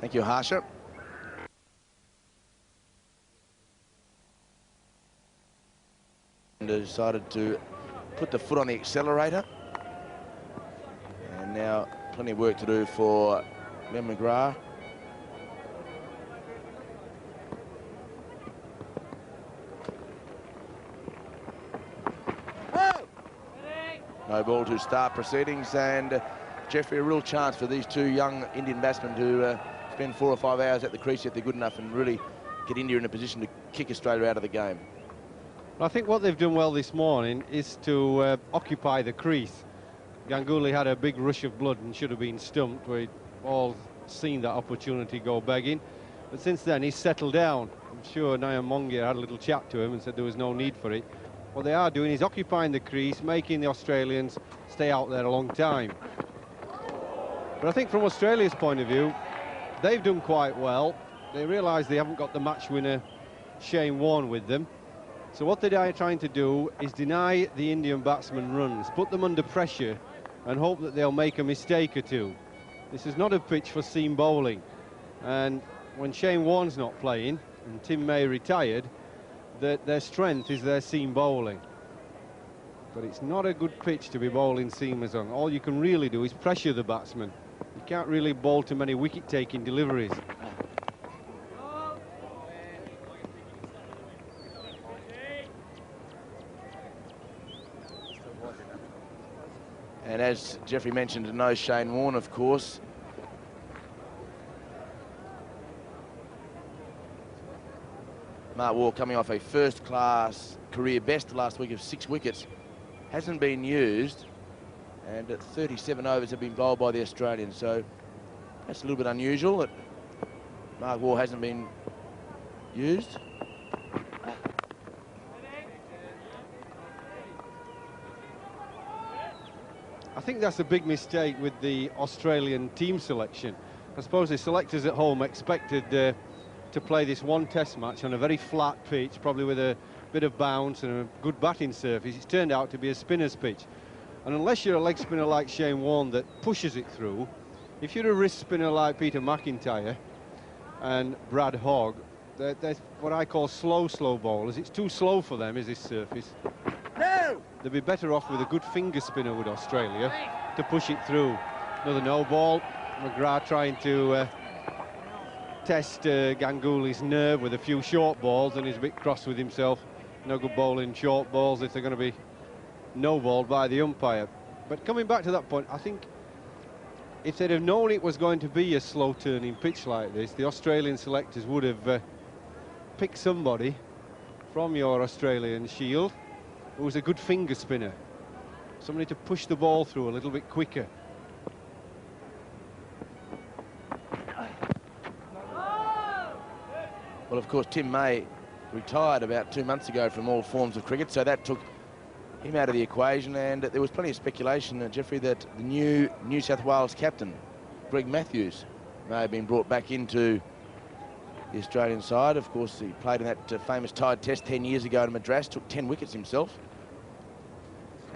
Thank you, Harsha. And decided to put the foot on the accelerator. And now plenty of work to do for McGrath. No ball to start proceedings, and Jeffrey, a real chance for these two young Indian batsmen to spend 4 or 5 hours at the crease if they're good enough and really get India in a position to kick Australia out of the game. I think what they've done well this morning is to occupy the crease. Ganguly had a big rush of blood and should have been stumped. We've all seen that opportunity go begging. But since then, he's settled down. I'm sure Nayan Mongia had a little chat to him and said there was no need for it. What they are doing is occupying the crease, making the Australians stay out there a long time. But I think from Australia's point of view, they've done quite well. They realise they haven't got the match winner, Shane Warne, with them. So what they are trying to do is deny the Indian batsmen runs, put them under pressure and hope that they'll make a mistake or two. This is not a pitch for seam bowling. And when Shane Warne's not playing and Tim May retired, their strength is their seam bowling. But it's not a good pitch to be bowling seamers on. All you can really do is pressure the batsman. You can't really bowl too many wicket-taking deliveries. And as Jeffrey mentioned, no Shane Warne, of course. Mark Waugh coming off a first-class career best last week of 6 wickets. Hasn't been used, and 37 overs have been bowled by the Australians, so that's a little bit unusual that Mark Waugh hasn't been used. I think that's a big mistake with the Australian team selection. I suppose the selectors at home expected to play this one test match on a very flat pitch, probably with a bit of bounce and a good batting surface. It's turned out to be a spinner's pitch. And unless you're a leg spinner like Shane Warne that pushes it through, if you're a wrist spinner like Peter McIntyre and Brad Hogg, they're what I call slow bowlers. It's too slow for them, is this surface. No! They'd be better off with a good finger spinner with Australia to push it through. Another no ball. McGrath trying to test Ganguly's nerve with a few short balls, and he's a bit cross with himself. No good bowling short balls if they're going to be no balled by the umpire. But coming back to that point, I think if they'd have known it was going to be a slow turning pitch like this, the Australian selectors would have picked somebody from your Australian shield who was a good finger spinner, somebody to push the ball through a little bit quicker. Well, of course, Tim May retired about 2 months ago from all forms of cricket, so that took him out of the equation, and there was plenty of speculation, Jeffrey, that the new New South Wales captain, Greg Matthews, may have been brought back into the Australian side. Of course, he played in that famous tied test 10 years ago in Madras, took 10 wickets himself.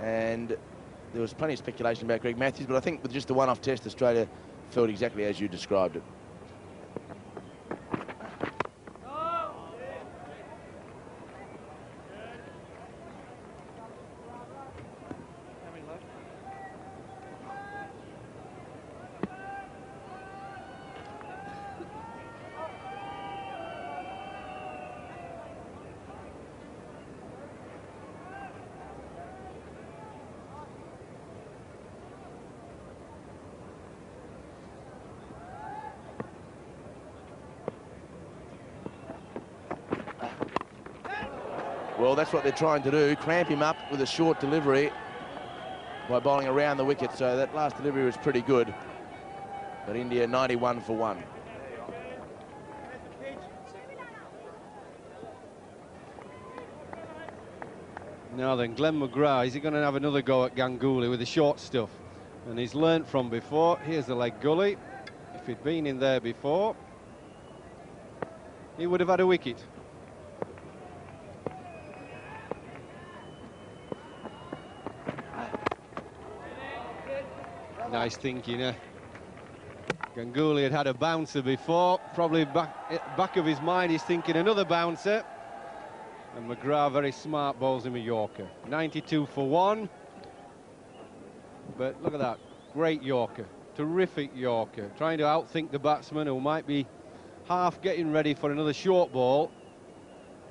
And there was plenty of speculation about Greg Matthews, but I think with just the one-off test, Australia felt exactly as you described it. Well, that's what they're trying to do, clamp him up with a short delivery by bowling around the wicket. So that last delivery was pretty good. But India 91 for 1. Now then, Glenn McGrath, is he going to have another go at Ganguly with the short stuff? And he's learnt from before. Here's the leg gully. If he'd been in there before, he would have had a wicket. Nice thinking, eh? Ganguly had had a bouncer before, probably back of his mind he's thinking another bouncer. And McGrath, very smart, bowls him a Yorker. 92 for 1. But look at that, great Yorker, terrific Yorker. Trying to outthink the batsman who might be half getting ready for another short ball.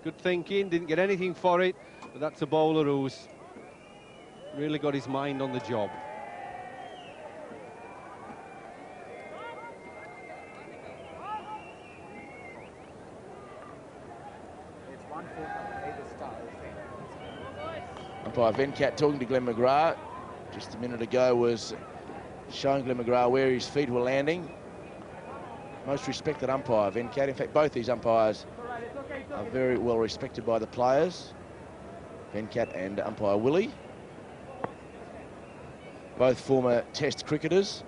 Good thinking, didn't get anything for it, but that's a bowler who's really got his mind on the job. Umpire Venkat talking to Glenn McGrath just a minute ago was showing Glenn McGrath where his feet were landing. Most respected umpire, Venkat. In fact, both these umpires are very well respected by the players, Venkat and umpire Willie. Both former Test cricketers.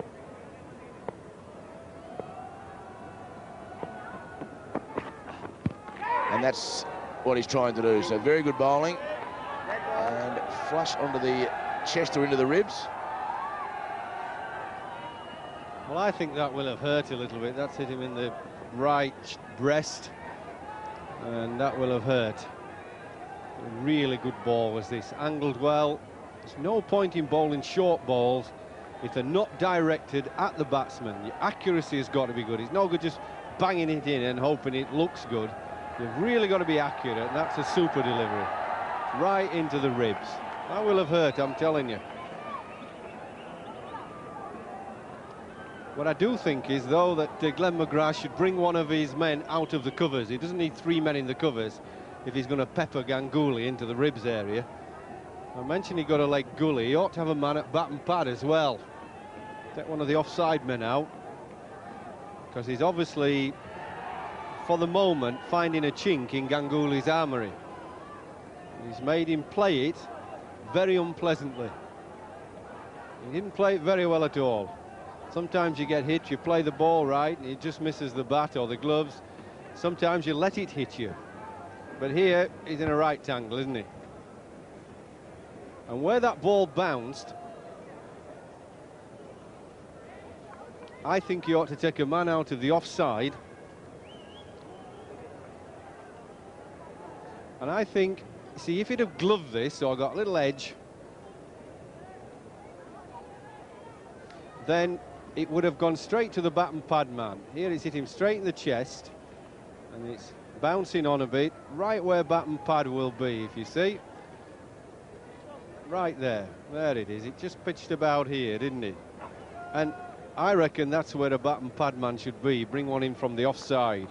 And that's what he's trying to do. So very good bowling. And flush onto the chest or into the ribs. Well, I think that will have hurt a little bit. That's hit him in the right breast. And that will have hurt. A really good ball was this. Angled well. There's no point in bowling short balls if they're not directed at the batsman. The accuracy has got to be good. It's no good just banging it in and hoping it looks good. You've really got to be accurate, and that's a super delivery. Right into the ribs. That will have hurt, I'm telling you. What I do think is, though, that Glenn McGrath should bring one of his men out of the covers. He doesn't need 3 men in the covers if he's going to pepper Ganguly into the ribs area. I mentioned he got a leg gully. He ought to have a man at bat and pad as well. Take one of the offside men out, because he's obviously, for the moment, finding a chink in Ganguly's armoury. He's made him play it very unpleasantly. He didn't play it very well at all. Sometimes you get hit, you play the ball right, and it just misses the bat or the gloves. Sometimes you let it hit you. But here, he's in a right angle, isn't he? And where that ball bounced, I think he ought to take a man out of the offside. And I think, see, if he'd have gloved this or got a little edge, then it would have gone straight to the bat and pad man. Here it's hit him straight in the chest, and it's bouncing on a bit, right where bat and pad will be, if you see. Right there, there it is. It just pitched about here, didn't it? And I reckon that's where a bat and pad man should be. Bring one in from the offside.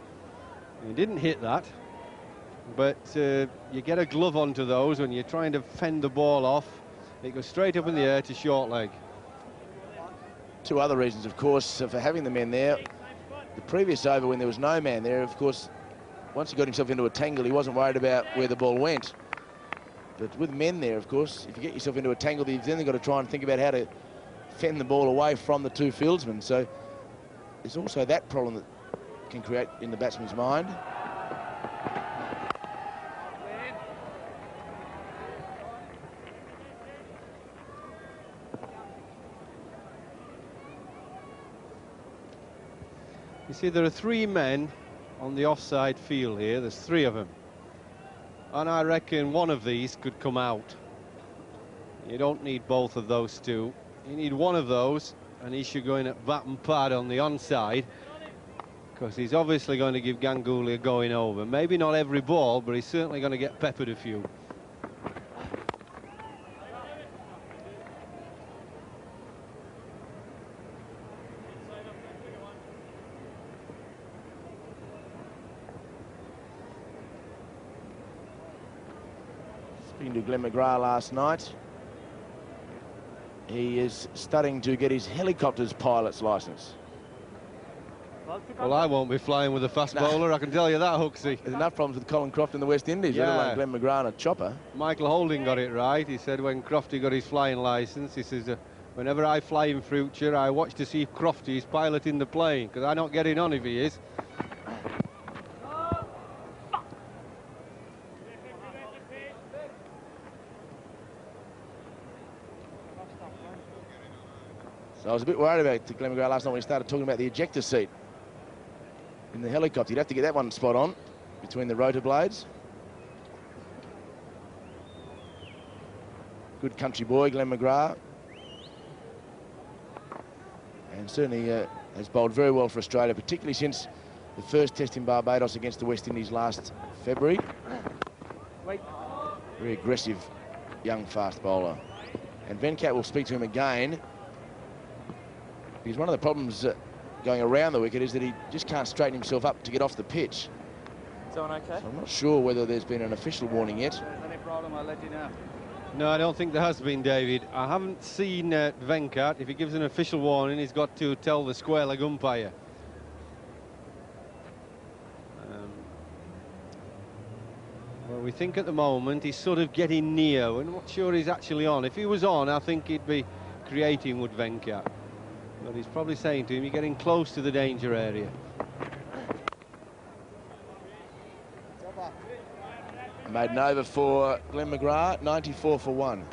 He didn't hit that, but you get a glove onto those when you're trying to fend the ball off. It goes straight up in the air to short leg. 2 other reasons, of course, for having the men there. The previous over, when there was no man there, of course, once he got himself into a tangle, he wasn't worried about where the ball went. But with men there, of course, if you get yourself into a tangle, you've then got to try and think about how to fend the ball away from the 2 fieldsmen. So there's also that problem that can create in the batsman's mind. You see, there are 3 men on the offside field here. There's 3 of them. And I reckon one of these could come out. You don't need both of those 2. You need one of those, and he should go in at bat and pad on the onside, because he's obviously going to give Ganguly a going over. Maybe not every ball, but he's certainly going to get peppered a few. Speaking to Glenn McGrath last night, he is studying to get his helicopter's pilot's licence. Well, I won't be flying with a fast bowler, I can tell you that, Hooksy. There's enough problems with Colin Croft in the West Indies, let alone Glenn McGrath and a chopper. Michael Holding got it right. He said when Crofty got his flying licence, he says, whenever I fly in future, I watch to see if Crofty is piloting the plane, because I'm not getting on if he is. So I was a bit worried about Glenn McGrath last night when he started talking about the ejector seat in the helicopter. You'd have to get that one spot on between the rotor blades. Good country boy, Glenn McGrath. And certainly has bowled very well for Australia, particularly since the first test in Barbados against the West Indies last February. Very aggressive, young, fast bowler. And Venkat will speak to him again, because one of the problems going around the wicket is that he just can't straighten himself up to get off the pitch. Is that one okay? So I'm not sure whether there's been an official warning yet. If there's any problem, I'll let you know. No, I don't think there has been, David. I haven't seen Venkat. If he gives an official warning, he's got to tell the square leg umpire. Well, we think at the moment he's sort of getting near. We're not sure he's actually on. If he was on, I think he'd be creating with Venkat. But he's probably saying to him, you're getting close to the danger area. Made an over for Glenn McGrath, 94 for 1.